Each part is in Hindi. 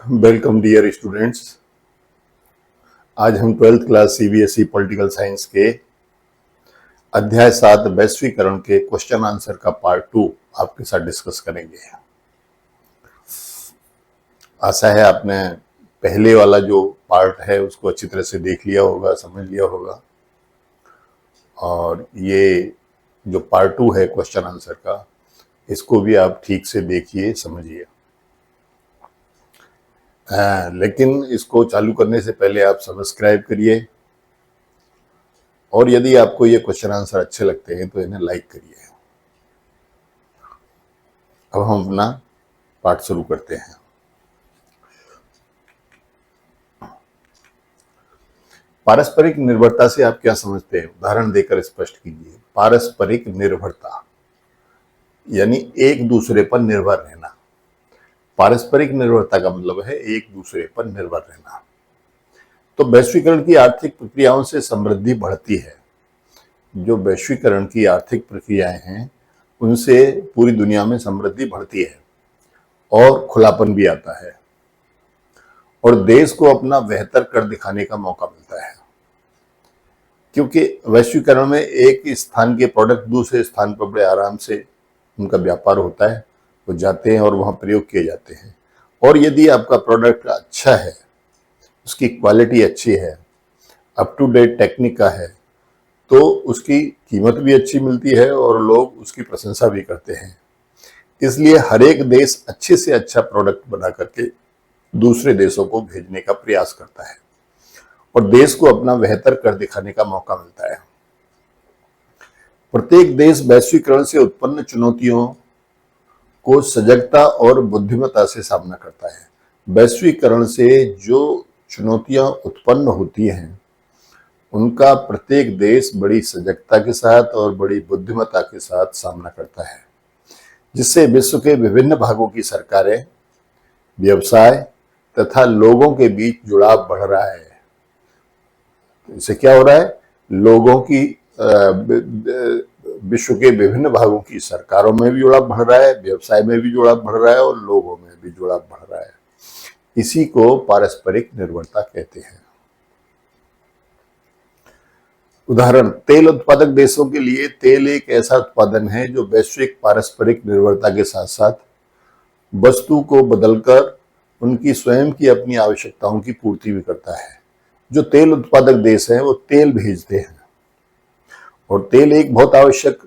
Welcome dear students. आज हम 12th class CBSE political science के अध्याय 7 वैश्वीकरण के क्वेश्चन आंसर का पार्ट 2 आपके साथ डिस्कस करेंगे। आशा है आपने पहले वाला जो पार्ट है उसको अच्छी तरह से देख लिया होगा, समझ लिया होगा, और ये जो पार्ट 2 है क्वेश्चन आंसर का, इसको भी आप ठीक से देखिए, समझिए। लेकिन इसको चालू करने से पहले आप सब्सक्राइब करिए, और यदि आपको ये क्वेश्चन आंसर अच्छे लगते हैं तो इन्हें लाइक करिए। अब हम अपना पाठ शुरू करते हैं। पारस्परिक निर्भरता से आप क्या समझते हैं? उदाहरण देकर स्पष्ट कीजिए। पारस्परिक निर्भरता यानी एक दूसरे पर निर्भर रहना। पारस्परिक निर्भरता का मतलब है एक दूसरे पर निर्भर रहना। तो वैश्वीकरण की आर्थिक प्रक्रियाओं से समृद्धि बढ़ती है। जो वैश्वीकरण की आर्थिक प्रक्रियाएं हैं उनसे पूरी दुनिया में समृद्धि बढ़ती है और खुलापन भी आता है, और देश को अपना बेहतर कर दिखाने का मौका मिलता है। क्योंकि वैश्वीकरण में एक स्थान के प्रोडक्ट दूसरे स्थान पर बड़े आराम से उनका व्यापार होता है, वो जाते हैं और वहाँ प्रयोग किए जाते हैं। और यदि आपका प्रोडक्ट अच्छा है, उसकी क्वालिटी अच्छी है, अप टू डेट टेक्निक का है, तो उसकी कीमत भी अच्छी मिलती है और लोग उसकी प्रशंसा भी करते हैं। इसलिए हर एक देश अच्छे से अच्छा प्रोडक्ट बना करके दूसरे देशों को भेजने का प्रयास करता है और देश को अपना बेहतर कर दिखाने का मौका मिलता है। प्रत्येक देश वैश्वीकरण से उत्पन्न चुनौतियों को सजगता और बुद्धिमत्ता से सामना करता है। वैश्वीकरण से जो चुनौतियां उत्पन्न होती हैं उनका प्रत्येक देश बड़ी सजगता के साथ और बड़ी बुद्धिमत्ता के साथ सामना करता है, जिससे विश्व के विभिन्न भागों की सरकारें, व्यवसाय तथा लोगों के बीच जुड़ाव बढ़ रहा है। इससे क्या हो रहा है? लोगों की विश्व के विभिन्न भागों की सरकारों में भी जुड़ाव बढ़ रहा है, व्यवसाय में भी जुड़ाव बढ़ रहा है और लोगों में भी जुड़ाव बढ़ रहा है। इसी को पारस्परिक निर्भरता कहते हैं। उदाहरण, तेल उत्पादक देशों के लिए तेल एक ऐसा उत्पादन है जो वैश्विक पारस्परिक निर्भरता के साथ साथ वस्तु को बदलकर उनकी स्वयं की अपनी आवश्यकताओं की पूर्ति भी करता है। जो तेल उत्पादक देश हैं वो तेल भेजते हैं, और तेल एक बहुत आवश्यक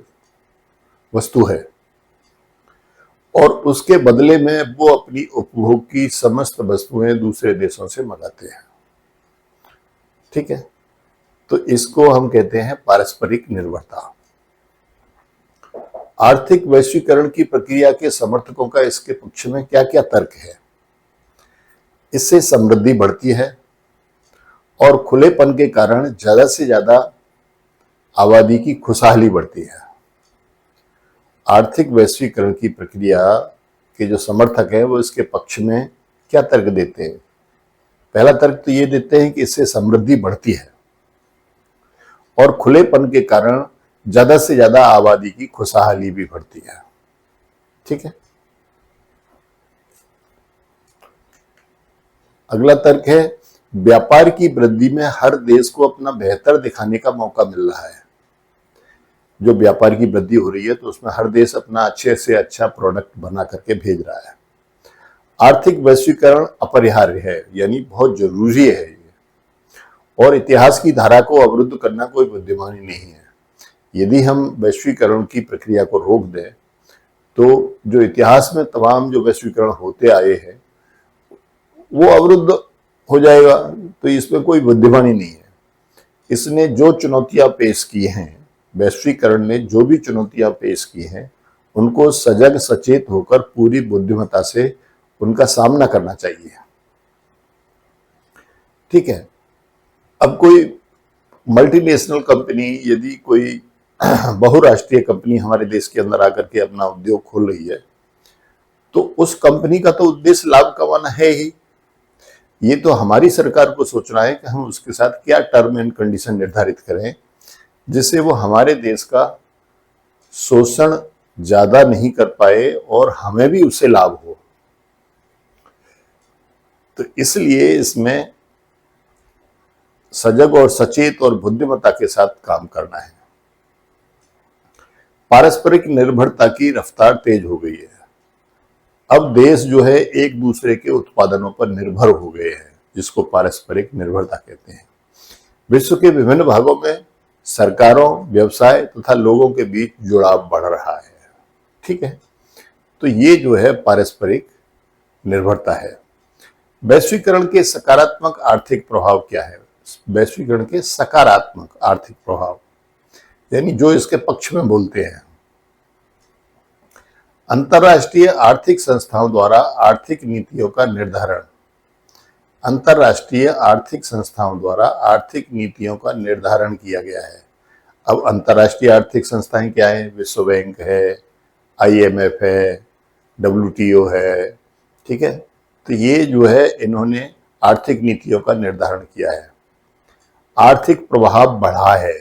वस्तु है, और उसके बदले में वो अपनी उपभोग की समस्त वस्तुएं दूसरे देशों से मंगाते हैं। ठीक है, तो इसको हम कहते हैं पारस्परिक निर्भरता। आर्थिक वैश्वीकरण की प्रक्रिया के समर्थकों का इसके पक्ष में क्या क्या तर्क है? इससे समृद्धि बढ़ती है और खुलेपन के कारण ज्यादा से ज्यादा आबादी की खुशहाली बढ़ती है। आर्थिक वैश्वीकरण की प्रक्रिया के जो समर्थक हैं वो इसके पक्ष में क्या तर्क देते हैं? पहला तर्क तो ये देते हैं कि इससे समृद्धि बढ़ती है और खुलेपन के कारण ज्यादा से ज्यादा आबादी की खुशहाली भी बढ़ती है। ठीक है, अगला तर्क है, व्यापार की वृद्धि में हर देश को अपना बेहतर दिखाने का मौका मिल रहा है। जो व्यापार की वृद्धि हो रही है तो उसमें हर देश अपना अच्छे से अच्छा प्रोडक्ट बना करके भेज रहा है। आर्थिक वैश्वीकरण अपरिहार्य है, यानी बहुत जरूरी है ये, और इतिहास की धारा को अवरुद्ध करना कोई बुद्धिमानी नहीं है। यदि हम वैश्वीकरण की प्रक्रिया को रोक दें तो जो इतिहास में तमाम जो वैश्वीकरण होते आए हैं वो अवरुद्ध हो जाएगा, तो इसमें कोई बुद्धिमानी नहीं है। इसने जो चुनौतियां पेश की हैं, वैश्वीकरण ने जो भी चुनौतियां पेश की हैं, उनको सजग सचेत होकर पूरी बुद्धिमत्ता से उनका सामना करना चाहिए। ठीक है, अब कोई मल्टीनेशनल कंपनी, यदि कोई बहुराष्ट्रीय कंपनी हमारे देश के अंदर आकर के अपना उद्योग खोल रही है, तो उस कंपनी का तो उद्देश्य लाभ कमाना है ही। ये तो हमारी सरकार को सोचना है कि हम उसके साथ क्या टर्म एंड कंडीशन निर्धारित करें जिससे वो हमारे देश का शोषण ज्यादा नहीं कर पाए और हमें भी उससे लाभ हो। तो इसलिए इसमें सजग और सचेत और बुद्धिमत्ता के साथ काम करना है। पारस्परिक निर्भरता की रफ्तार तेज हो गई है। अब देश जो है एक दूसरे के उत्पादनों पर निर्भर हो गए हैं, जिसको पारस्परिक निर्भरता कहते हैं। विश्व के विभिन्न भागों में सरकारों, व्यवसाय तथा लोगों के बीच जुड़ाव बढ़ रहा है। ठीक है, तो ये जो है पारस्परिक निर्भरता है। वैश्वीकरण के सकारात्मक आर्थिक प्रभाव क्या है? वैश्वीकरण के सकारात्मक आर्थिक प्रभाव यानी जो इसके पक्ष में बोलते हैं। अंतर्राष्ट्रीय आर्थिक संस्थाओं द्वारा आर्थिक नीतियों का निर्धारण। अंतर्राष्ट्रीय आर्थिक संस्थाओं द्वारा आर्थिक नीतियों का निर्धारण किया गया है। अब अंतर्राष्ट्रीय आर्थिक संस्थाएं क्या है? विश्व बैंक है, IMF है, WTO है। ठीक है, तो ये जो है इन्होंने आर्थिक नीतियों का निर्धारण किया है। आर्थिक प्रभाव बढ़ा है।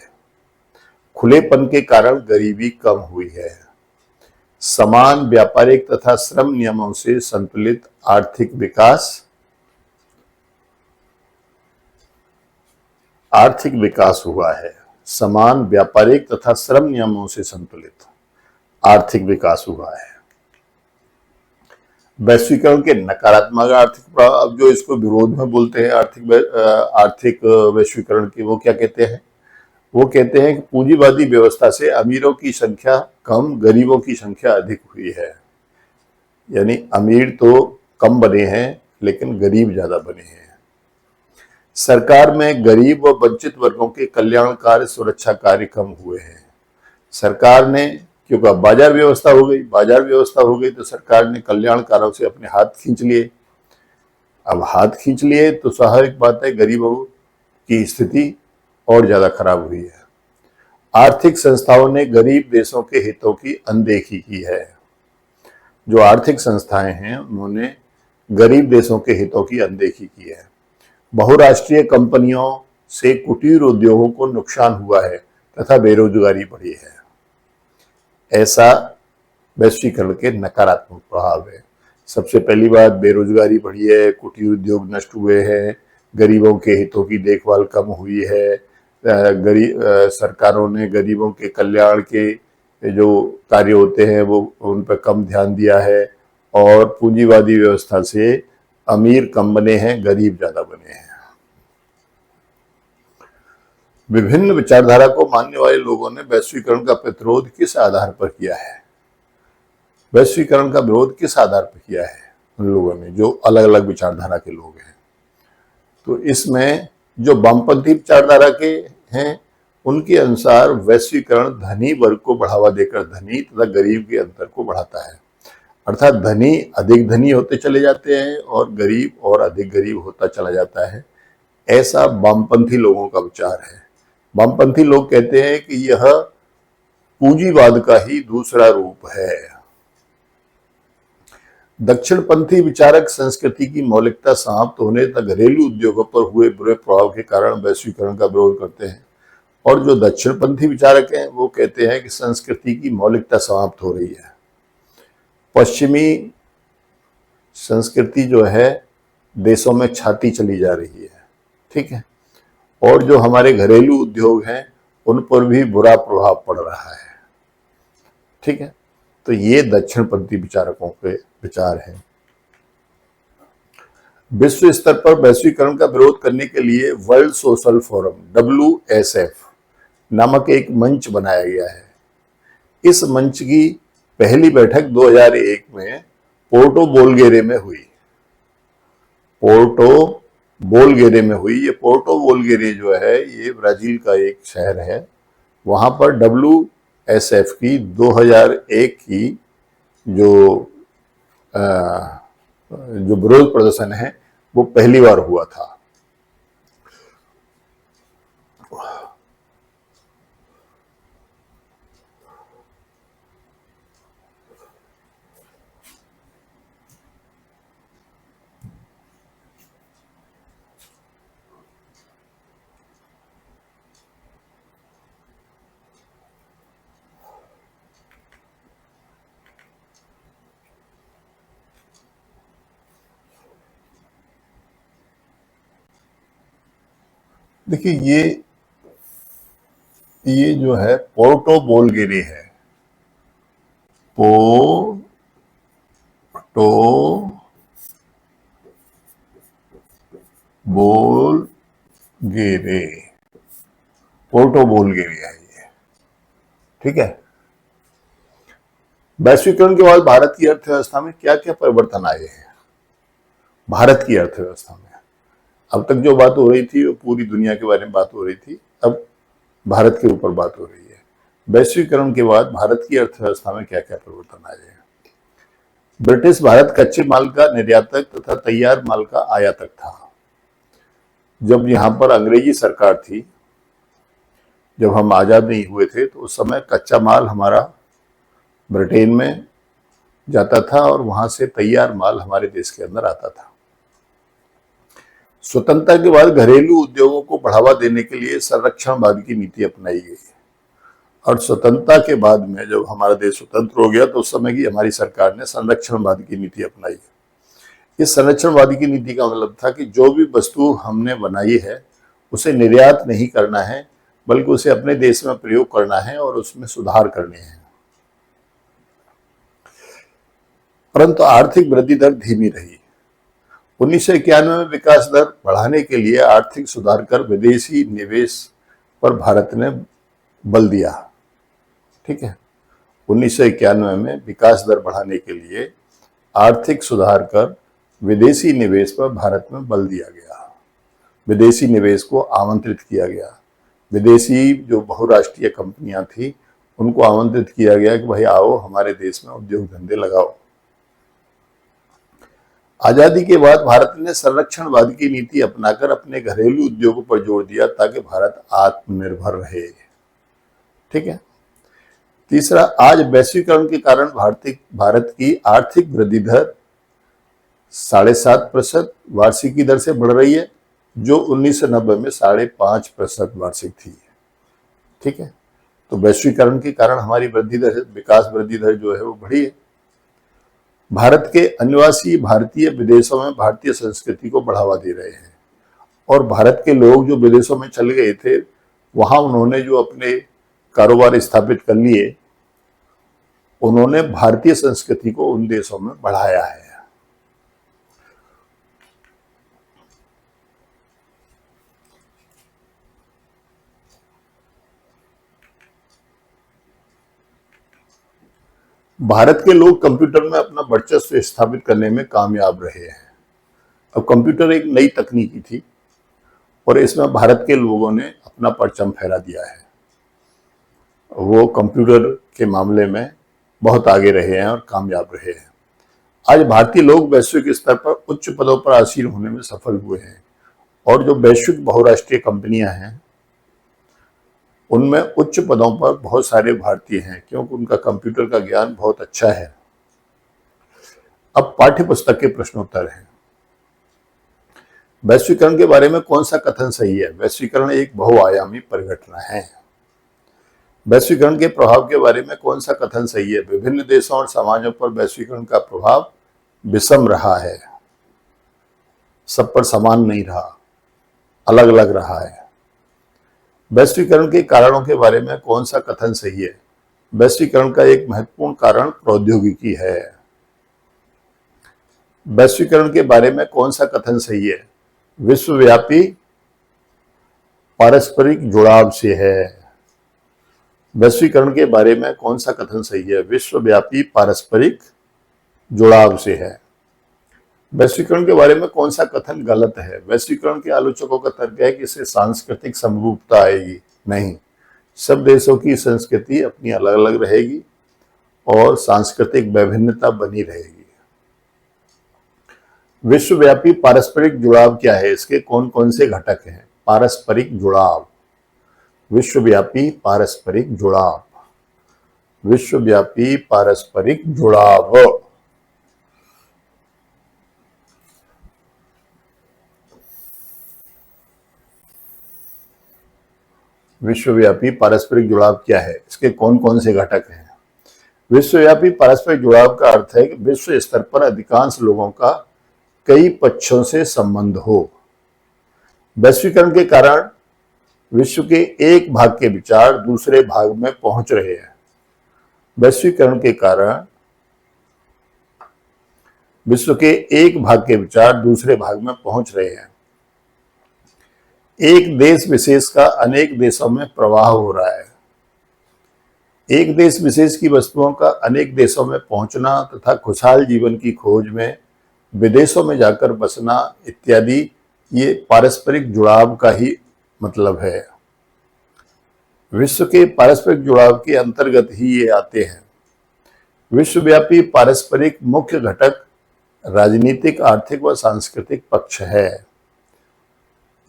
खुलेपन के कारण गरीबी कम हुई है। समान व्यापारिक तथा श्रम नियमों से संतुलित आर्थिक विकास हुआ है। समान व्यापारिक तथा श्रम नियमों से संतुलित आर्थिक विकास हुआ है। वैश्वीकरण के नकारात्मक आर्थिक प्रभाव, जो इसको विरोध में बोलते हैं आर्थिक वैश्वीकरण की, वो क्या कहते हैं? वो कहते हैं कि पूंजीवादी व्यवस्था से अमीरों की संख्या कम, गरीबों की संख्या अधिक हुई है। यानी अमीर तो कम बने हैं लेकिन गरीब ज्यादा बने हैं। सरकार में गरीब व वंचित वर्गों के कल्याणकारी सुरक्षा कार्य कम हुए हैं। सरकार ने, क्योंकि अब बाजार व्यवस्था हो गई तो सरकार ने कल्याणकारों से अपने हाथ खींच लिए। अब हाथ खींच लिए तो स्वाभाविक बात है गरीबों की स्थिति और ज्यादा खराब हुई है। आर्थिक संस्थाओं ने गरीब देशों के हितों की अनदेखी की है। जो आर्थिक संस्थाएं हैं उन्होंने गरीब देशों के हितों की अनदेखी की है। बहुराष्ट्रीय कंपनियों से कुटीर उद्योगों को नुकसान हुआ है तथा बेरोजगारी बढ़ी है। ऐसा वैश्वीकरण के नकारात्मक प्रभाव है। सबसे पहली बात, बेरोजगारी बढ़ी है, कुटीर उद्योग नष्ट हुए हैं, गरीबों के हितों की देखभाल कम हुई है, सरकारों ने गरीबों के कल्याण के जो कार्य होते हैं वो उन पर कम ध्यान दिया है, और पूंजीवादी व्यवस्था से अमीर कम बने हैं, गरीब ज्यादा बने हैं। विभिन्न विचारधारा को मानने वाले लोगों ने वैश्वीकरण का प्रतिरोध किस आधार पर किया है? वैश्वीकरण का विरोध किस आधार पर किया है उन लोगों ने, जो अलग अलग विचारधारा के लोग हैं? तो इसमें जो वामपंथी विचारधारा के हैं उनके अनुसार वैश्वीकरण धनी वर्ग को बढ़ावा देकर धनी तथा गरीब के अंतर को बढ़ाता है। अर्थात धनी अधिक धनी होते चले जाते हैं और गरीब और अधिक गरीब होता चला जाता है। ऐसा वामपंथी लोगों का विचार है। वामपंथी लोग कहते हैं कि यह पूंजीवाद का ही दूसरा रूप है। दक्षिणपंथी विचारक संस्कृति की मौलिकता समाप्त होने तक घरेलू उद्योगों पर हुए बुरे प्रभाव के कारण वैश्वीकरण का विरोध करते हैं, और जो दक्षिणपंथी विचारक हैं वो कहते हैं कि संस्कृति की मौलिकता समाप्त हो रही है। पश्चिमी संस्कृति जो है देशों में छाती चली जा रही है। ठीक है, और जो हमारे घरेलू उद्योग हैं उन पर भी बुरा प्रभाव पड़ रहा है। ठीक है, तो ये दक्षिणपंथी विचारकों के विचार हैं। विश्व स्तर पर वैश्वीकरण का विरोध करने के लिए वर्ल्ड सोशल फोरम WSF नामक एक मंच बनाया गया है। इस मंच की पहली बैठक 2001 में पोर्टो बोलगेरे में हुई। ये पोर्टो बोलगेरे जो है ये ब्राजील का एक शहर है। वहां पर WSF की 2001 की जो विरोध प्रदर्शन है वो पहली बार हुआ था। देखिए ये जो है पोर्टो बोलगेरे है। पोर्टो बोलगेरे, पोर्टो बोलगेरे है ये। ठीक है। वैश्वीकरण के बाद भारत की अर्थव्यवस्था में क्या क्या परिवर्तन आए हैं? भारत की अर्थव्यवस्था में अब तक जो बात हो रही थी वो पूरी दुनिया के बारे में बात हो रही थी, अब भारत के ऊपर बात हो रही है। वैश्वीकरण के बाद भारत की अर्थव्यवस्था में क्या क्या परिवर्तन आए हैं? ब्रिटिश भारत कच्चे माल का निर्यातक तथा तैयार माल का आयातक था। जब यहां पर अंग्रेजी सरकार थी, जब हम आजाद नहीं हुए थे, तो उस समय कच्चा माल हमारा ब्रिटेन में जाता था और वहां से तैयार माल हमारे देश के अंदर आता था। स्वतंत्रता के बाद घरेलू उद्योगों को बढ़ावा देने के लिए संरक्षणवाद की नीति अपनाई गई और स्वतंत्रता के बाद में जब हमारा देश स्वतंत्र हो गया तो उस समय की हमारी सरकार ने संरक्षणवाद की नीति अपनाई। इस संरक्षणवाद की नीति का मतलब था कि जो भी वस्तु हमने बनाई है उसे निर्यात नहीं करना है, बल्कि उसे अपने देश में प्रयोग करना है और उसमें सुधार करने हैं। परंतु आर्थिक वृद्धि दर धीमी रही। 1991 में विकास दर बढ़ाने के लिए आर्थिक सुधार कर विदेशी निवेश पर भारत ने बल दिया। ठीक है। 1991 में विकास दर बढ़ाने के लिए आर्थिक सुधार कर विदेशी निवेश पर भारत में बल दिया गया, विदेशी निवेश को आमंत्रित किया गया। विदेशी जो बहुराष्ट्रीय कंपनियां थी उनको आमंत्रित किया गया कि भाई आओ हमारे देश में उद्योग धंधे लगाओ। आजादी के बाद भारत ने संरक्षणवाद की नीति अपनाकर अपने घरेलू उद्योगों पर जोर दिया ताकि भारत आत्मनिर्भर रहे। ठीक है। तीसरा, आज वैश्वीकरण के कारण भारत की आर्थिक वृद्धि दर 7.5% वार्षिक की दर से बढ़ रही है, जो 1990 में 5.5% वार्षिक थी। ठीक है। तो वैश्वीकरण के कारण हमारी वृद्धि दर, विकास वृद्धि दर जो है वो बढ़ी है। भारत के अनिवासी भारतीय विदेशों में भारतीय संस्कृति को बढ़ावा दे रहे हैं और भारत के लोग जो विदेशों में चले गए थे वहां उन्होंने जो अपने कारोबार स्थापित कर लिए, उन्होंने भारतीय संस्कृति को उन देशों में बढ़ाया है। भारत के लोग कंप्यूटर में अपना वर्चस्व स्थापित करने में कामयाब रहे हैं। अब कंप्यूटर एक नई तकनीकी थी और इसमें भारत के लोगों ने अपना परचम फहरा दिया है। वो कंप्यूटर के मामले में बहुत आगे रहे हैं और कामयाब रहे हैं। आज भारतीय लोग वैश्विक स्तर पर उच्च पदों पर आसीन होने में सफल हुए हैं और जो वैश्विक बहुराष्ट्रीय कंपनियां हैं उनमें उच्च पदों पर बहुत सारे भारतीय हैं, क्योंकि उनका कंप्यूटर का ज्ञान बहुत अच्छा है। अब पाठ्य पुस्तक के प्रश्नोत्तर हैं। वैश्वीकरण के बारे में कौन सा कथन सही है? वैश्वीकरण एक बहुआयामी परिघटना है। वैश्वीकरण के प्रभाव के बारे में कौन सा कथन सही है? विभिन्न देशों और समाजों पर वैश्वीकरण का प्रभाव विषम रहा है, सब पर समान नहीं रहा, अलग अलग रहा है। वैश्वीकरण के कारणों के बारे में कौन सा कथन सही है? वैश्वीकरण का एक महत्वपूर्ण कारण प्रौद्योगिकी है। वैश्वीकरण के बारे में कौन सा कथन सही है? विश्वव्यापी पारस्परिक जुड़ाव से है। वैश्वीकरण के बारे में कौन सा कथन सही है? विश्वव्यापी पारस्परिक जुड़ाव से है। वैश्वीकरण के बारे में कौन सा कथन गलत है? वैश्वीकरण के आलोचकों का तर्क है कि इससे सांस्कृतिक समरूपता आएगी। नहीं, सब देशों की संस्कृति अपनी अलग अलग रहेगी और सांस्कृतिक विभिन्नता बनी रहेगी। विश्वव्यापी पारस्परिक जुड़ाव क्या है? इसके कौन कौन से घटक हैं? पारस्परिक जुड़ाव, विश्वव्यापी पारस्परिक जुड़ाव, विश्वव्यापी पारस्परिक जुड़ाव। विश्वव्यापी पारस्परिक जुड़ाव क्या है? इसके कौन कौन से घटक हैं? विश्वव्यापी पारस्परिक जुड़ाव का अर्थ है कि विश्व स्तर पर अधिकांश लोगों का कई पक्षों से संबंध हो। वैश्वीकरण के कारण विश्व के एक भाग के विचार दूसरे भाग में पहुंच रहे हैं। वैश्वीकरण के कारण विश्व के एक भाग के विचार दूसरे भाग में पहुंच रहे हैं। एक देश विशेष का अनेक देशों में प्रवाह हो रहा है। एक देश विशेष की वस्तुओं का अनेक देशों में पहुंचना तथा खुशहाल जीवन की खोज में विदेशों में जाकर बसना इत्यादि, ये पारस्परिक जुड़ाव का ही मतलब है। विश्व के पारस्परिक जुड़ाव के अंतर्गत ही ये आते हैं। विश्वव्यापी पारस्परिक मुख्य घटक राजनीतिक, आर्थिक व सांस्कृतिक पक्ष है।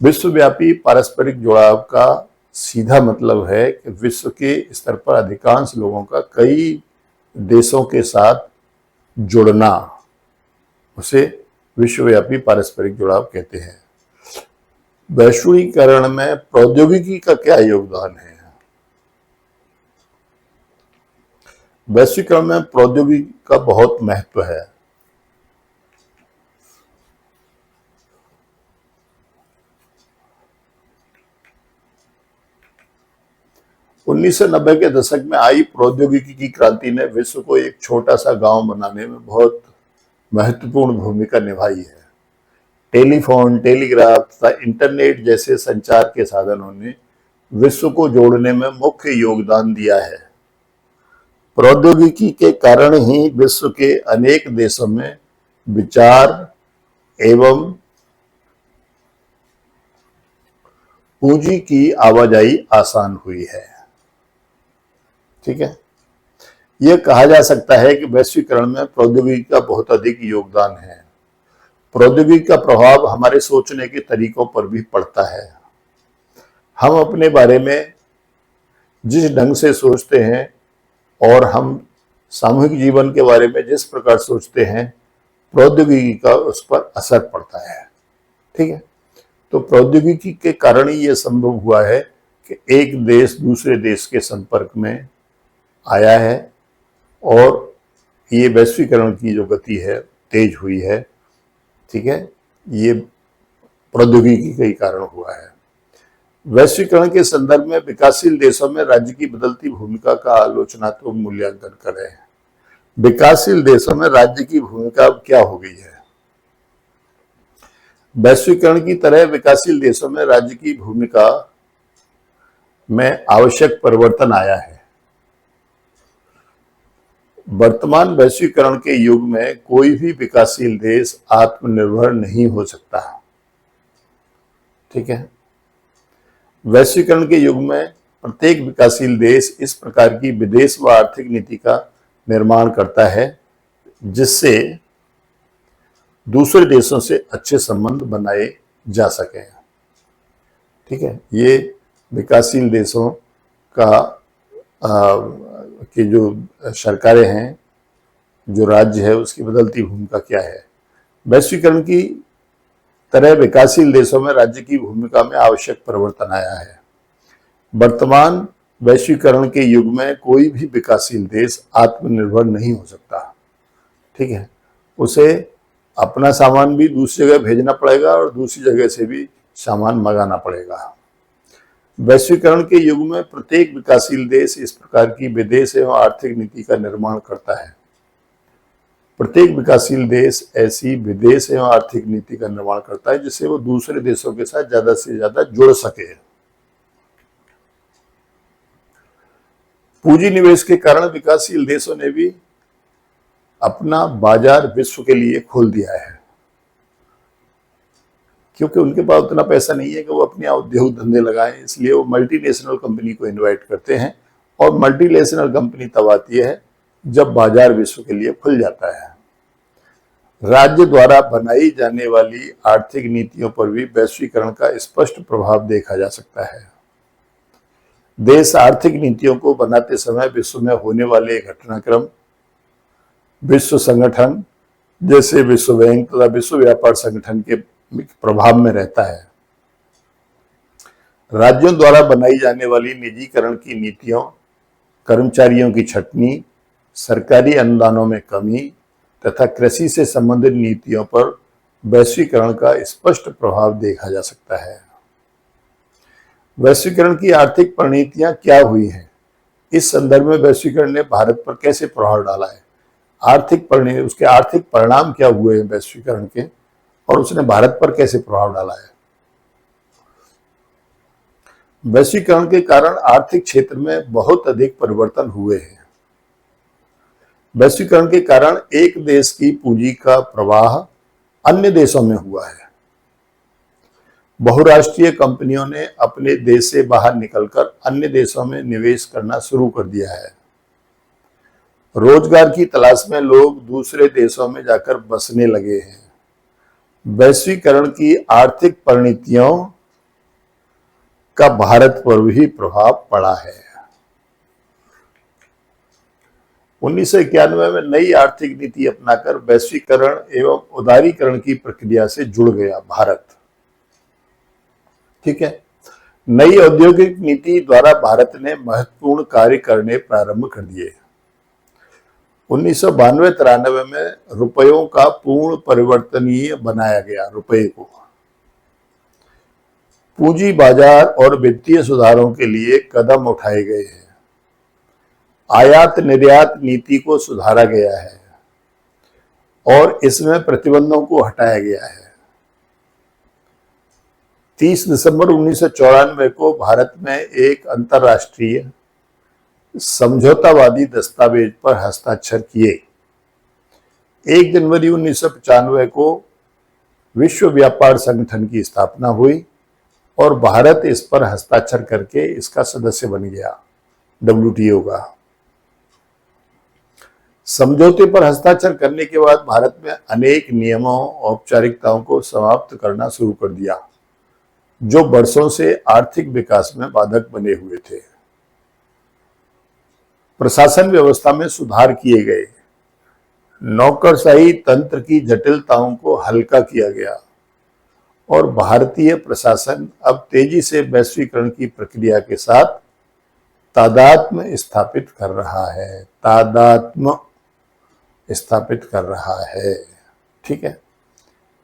विश्वव्यापी पारस्परिक जुड़ाव का सीधा मतलब है कि विश्व के स्तर पर अधिकांश लोगों का कई देशों के साथ जुड़ना, उसे विश्वव्यापी पारस्परिक जुड़ाव कहते हैं। वैश्वीकरण में प्रौद्योगिकी का क्या योगदान है? वैश्वीकरण में प्रौद्योगिकी का बहुत महत्व है। उन्नीस सौ 90 के दशक में आई प्रौद्योगिकी की क्रांति ने विश्व को एक छोटा सा गांव बनाने में बहुत महत्वपूर्ण भूमिका निभाई है। टेलीफोन, टेलीग्राफ तथा इंटरनेट जैसे संचार के साधनों ने विश्व को जोड़ने में मुख्य योगदान दिया है। प्रौद्योगिकी के कारण ही विश्व के अनेक देशों में विचार एवं पूंजी की आवाजाही आसान हुई है। ठीक है, यह कहा जा सकता है कि वैश्वीकरण में प्रौद्योगिकी का बहुत अधिक योगदान है। प्रौद्योगिकी का प्रभाव हमारे सोचने के तरीकों पर भी पड़ता है। हम अपने बारे में जिस ढंग से सोचते हैं और हम सामूहिक जीवन के बारे में जिस प्रकार सोचते हैं, प्रौद्योगिकी का उस पर असर पड़ता है। ठीक है, तो प्रौद्योगिकी के कारण ही यह संभव हुआ है कि एक देश दूसरे देश के संपर्क में आया है और ये वैश्वीकरण की जो गति है तेज हुई है। ठीक है, ये प्रौद्योगिकी के कारण हुआ है। वैश्वीकरण के संदर्भ में विकासशील देशों में राज्य की बदलती भूमिका का आलोचनात्मक मूल्यांकन करें। विकासशील देशों में राज्य की भूमिका क्या हो गई है? वैश्वीकरण की तरह विकासशील देशों में राज्य की भूमिका में आवश्यक परिवर्तन आया है। वर्तमान वैश्वीकरण के युग में कोई भी विकासशील देश आत्मनिर्भर नहीं हो सकता। ठीक है, वैश्वीकरण के युग में प्रत्येक विकासशील देश इस प्रकार की विदेश व आर्थिक नीति का निर्माण करता है जिससे दूसरे देशों से अच्छे संबंध बनाए जा सके। ठीक है, ये विकासशील देशों का कि जो सरकारें हैं, जो राज्य है, उसकी बदलती भूमिका क्या है। वैश्वीकरण की तरह विकासशील देशों में राज्य की भूमिका में आवश्यक परिवर्तन आया है। वर्तमान वैश्वीकरण के युग में कोई भी विकासशील देश आत्मनिर्भर नहीं हो सकता। ठीक है, उसे अपना सामान भी दूसरी जगह भेजना पड़ेगा और दूसरी जगह से भी सामान मंगाना पड़ेगा। वैश्वीकरण के युग में प्रत्येक विकासशील देश इस प्रकार की विदेश एवं आर्थिक नीति का निर्माण करता है। प्रत्येक विकासशील देश ऐसी विदेश एवं आर्थिक नीति का निर्माण करता है जिससे वो दूसरे देशों के साथ ज्यादा से ज्यादा जुड़ सके। पूंजी निवेश के कारण विकासशील देशों ने भी अपना बाजार विश्व के लिए खोल दिया है, क्योंकि उनके पास उतना पैसा नहीं है कि वो अपने उद्योग धंधे लगाएं। इसलिए वो मल्टीनेशनल कंपनी को इनवाइट करते हैं और मल्टीनेशनल कंपनी तब आती है जब बाजार विश्व के लिए खुल जाता है। राज्य द्वारा बनाई जाने वाली आर्थिक नीतियों पर भी वैश्वीकरण का स्पष्ट प्रभाव देखा जा सकता है। देश आर्थिक नीतियों को बनाते समय विश्व में होने वाले घटनाक्रम विश्व संगठन जैसे विश्व बैंक तथा विश्व व्यापार संगठन के प्रभाव में रहता है। राज्यों द्वारा बनाई जाने वाली निजीकरण की नीतियों, कर्मचारियों की छटनी, सरकारी अनुदानों में कमी तथा कृषि से संबंधित नीतियों पर वैश्वीकरण का स्पष्ट प्रभाव देखा जा सकता है। वैश्वीकरण की आर्थिक परिणतियां क्या हुई हैं? इस संदर्भ में वैश्वीकरण ने भारत पर कैसे प्रभाव डाला है? उसके आर्थिक परिणाम क्या हुए हैं वैश्वीकरण के, और उसने भारत पर कैसे प्रभाव डाला है? वैश्वीकरण के कारण आर्थिक क्षेत्र में बहुत अधिक परिवर्तन हुए हैं। वैश्वीकरण के कारण एक देश की पूंजी का प्रवाह अन्य देशों में हुआ है। बहुराष्ट्रीय कंपनियों ने अपने देश से बाहर निकलकर अन्य देशों में निवेश करना शुरू कर दिया है। रोजगार की तलाश में लोग दूसरे देशों में जाकर बसने लगे हैं। वैश्वीकरण की आर्थिक परिणतियों का भारत पर भी प्रभाव पड़ा है। 1991 में नई आर्थिक नीति अपनाकर वैश्वीकरण एवं उदारीकरण की प्रक्रिया से जुड़ गया भारत। ठीक है। नई औद्योगिक नीति द्वारा भारत ने महत्वपूर्ण कार्य करने प्रारंभ कर दिए। 1992-93 में रुपयों का पूर्ण परिवर्तनीय बनाया गया। रुपये को पूंजी बाजार और वित्तीय सुधारों के लिए कदम उठाए गए हैं। आयात निर्यात नीति को सुधारा गया है और इसमें प्रतिबंधों को हटाया गया है। 30 दिसंबर 1994 को भारत में एक अंतर्राष्ट्रीय समझौतावादी दस्तावेज पर हस्ताक्षर किए। 1 जनवरी 1995 को विश्व व्यापार संगठन की स्थापना हुई और भारत इस पर हस्ताक्षर करके इसका सदस्य बन गया, WTO का। समझौते पर हस्ताक्षर करने के बाद भारत में अनेक नियमों और औपचारिकताओं को समाप्त करना शुरू कर दिया, जो वर्षों से आर्थिक विकास में बाधक बने हुए थे। प्रशासन व्यवस्था में सुधार किए गए। नौकरशाही तंत्र की जटिलताओं को हल्का किया गया और भारतीय प्रशासन अब तेजी से वैश्वीकरण की प्रक्रिया के साथ तादात्म्य स्थापित कर रहा है। तादात्म्य स्थापित कर रहा है। ठीक है।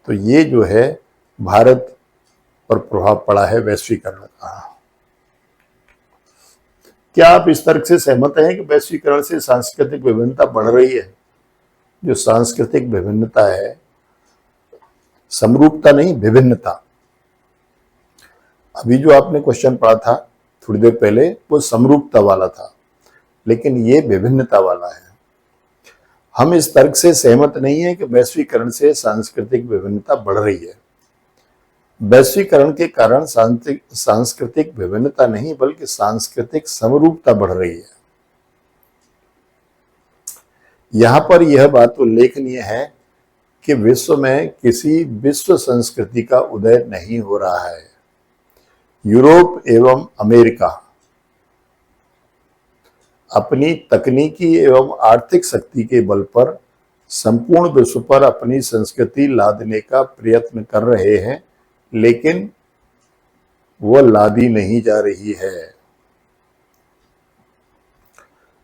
तो ये जो है भारत पर प्रभाव पड़ा है वैश्वीकरण का। क्या आप इस तर्क से सहमत हैं कि वैश्वीकरण से सांस्कृतिक विभिन्नता बढ़ रही है? जो सांस्कृतिक विभिन्नता है, समरूपता नहीं, विभिन्नता। अभी जो आपने क्वेश्चन पढ़ा था थोड़ी देर पहले, वो समरूपता वाला था, लेकिन ये विभिन्नता वाला है। हम इस तर्क से सहमत नहीं है कि वैश्वीकरण से सांस्कृतिक विभिन्नता बढ़ रही है। वैश्वीकरण के कारण सांस्कृतिक विभिन्नता नहीं बल्कि सांस्कृतिक समरूपता बढ़ रही है। यहां पर यह बात उल्लेखनीय है कि विश्व में किसी विश्व संस्कृति का उदय नहीं हो रहा है। यूरोप एवं अमेरिका अपनी तकनीकी एवं आर्थिक शक्ति के बल पर संपूर्ण विश्व पर अपनी संस्कृति लादने का प्रयत्न कर रहे हैं, लेकिन वो लादी नहीं जा रही है।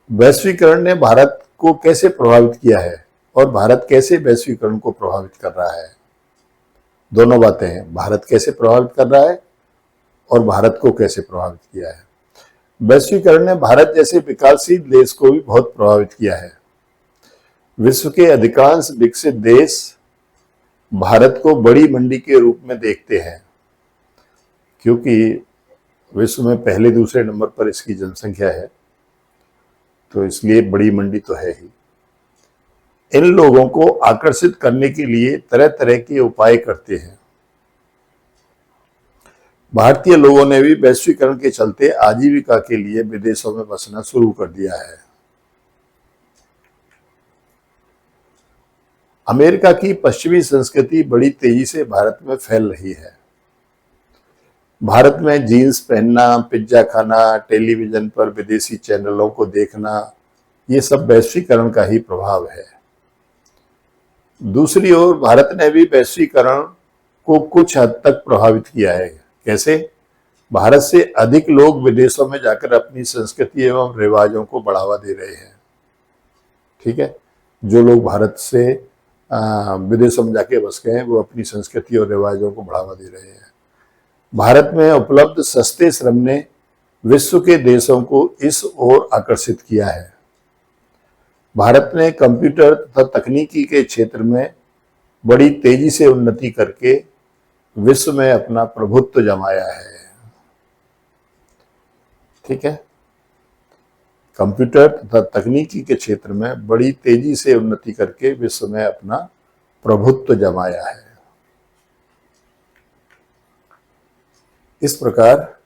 वैश्वीकरण ने भारत को कैसे प्रभावित किया है और भारत कैसे वैश्वीकरण को प्रभावित कर रहा है? दोनों बातें हैं, भारत कैसे प्रभावित कर रहा है और भारत को कैसे प्रभावित किया है। वैश्वीकरण ने भारत जैसे विकासशील देश को भी बहुत प्रभावित किया है। विश्व के अधिकांश विकसित देश भारत को बड़ी मंडी के रूप में देखते हैं, क्योंकि विश्व में पहले दूसरे नंबर पर इसकी जनसंख्या है, तो इसलिए बड़ी मंडी तो है ही। इन लोगों को आकर्षित करने के लिए तरह तरह के उपाय करते हैं। भारतीय लोगों ने भी वैश्वीकरण के चलते आजीविका के लिए विदेशों में बसना शुरू कर दिया है। अमेरिका की पश्चिमी संस्कृति बड़ी तेजी से भारत में फैल रही है। भारत में जीन्स पहनना, पिज्जा खाना, टेलीविजन पर विदेशी चैनलों को देखना, ये सब वैश्वीकरण का ही प्रभाव है। दूसरी ओर भारत ने भी वैश्वीकरण को कुछ हद तक प्रभावित किया है। कैसे? भारत से अधिक लोग विदेशों में जाकर अपनी संस्कृति एवं रिवाजों को बढ़ावा दे रहे हैं। ठीक है। जो लोग भारत से विदेशों में जाके बस गए हैं, वो अपनी संस्कृति और रिवाजों को बढ़ावा दे रहे हैं। भारत में उपलब्ध सस्ते श्रम ने विश्व के देशों को इस ओर आकर्षित किया है। भारत ने कंप्यूटर तथा तकनीकी के क्षेत्र में बड़ी तेजी से उन्नति करके विश्व में अपना प्रभुत्व जमाया है। ठीक है, कंप्यूटर तथा तकनीकी के क्षेत्र में बड़ी तेजी से उन्नति करके विश्व में अपना प्रभुत्व जमाया है। इस प्रकार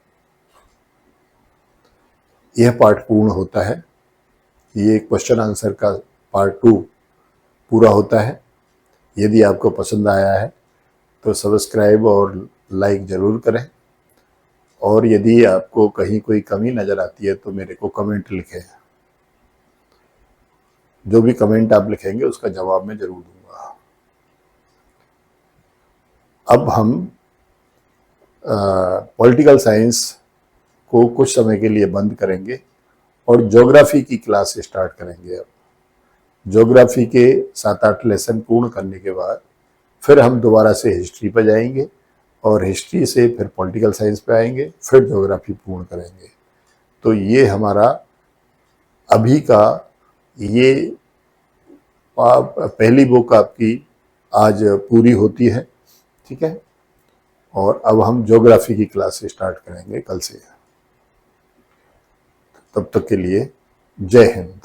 यह पार्ट पूर्ण होता है। ये क्वेश्चन आंसर का पार्ट 2 पूरा होता है। यदि आपको पसंद आया है तो सब्सक्राइब और लाइक जरूर करें, और यदि आपको कहीं कोई कमी नजर आती है तो मेरे को कमेंट लिखें। जो भी कमेंट आप लिखेंगे उसका जवाब मैं जरूर दूंगा। अब हम पॉलिटिकल साइंस को कुछ समय के लिए बंद करेंगे और ज्योग्राफी की क्लास स्टार्ट करेंगे। अब ज्योग्राफी के 7-8 लेसन पूर्ण करने के बाद फिर हम दोबारा से हिस्ट्री पर जाएंगे, और हिस्ट्री से फिर पॉलिटिकल साइंस पे आएंगे, फिर ज्योग्राफी पूर्ण करेंगे। तो ये हमारा अभी का ये पहली बुक आपकी आज पूरी होती है। ठीक है, और अब हम ज्योग्राफी की क्लास स्टार्ट करेंगे कल से। तब तक के लिए जय हिंद।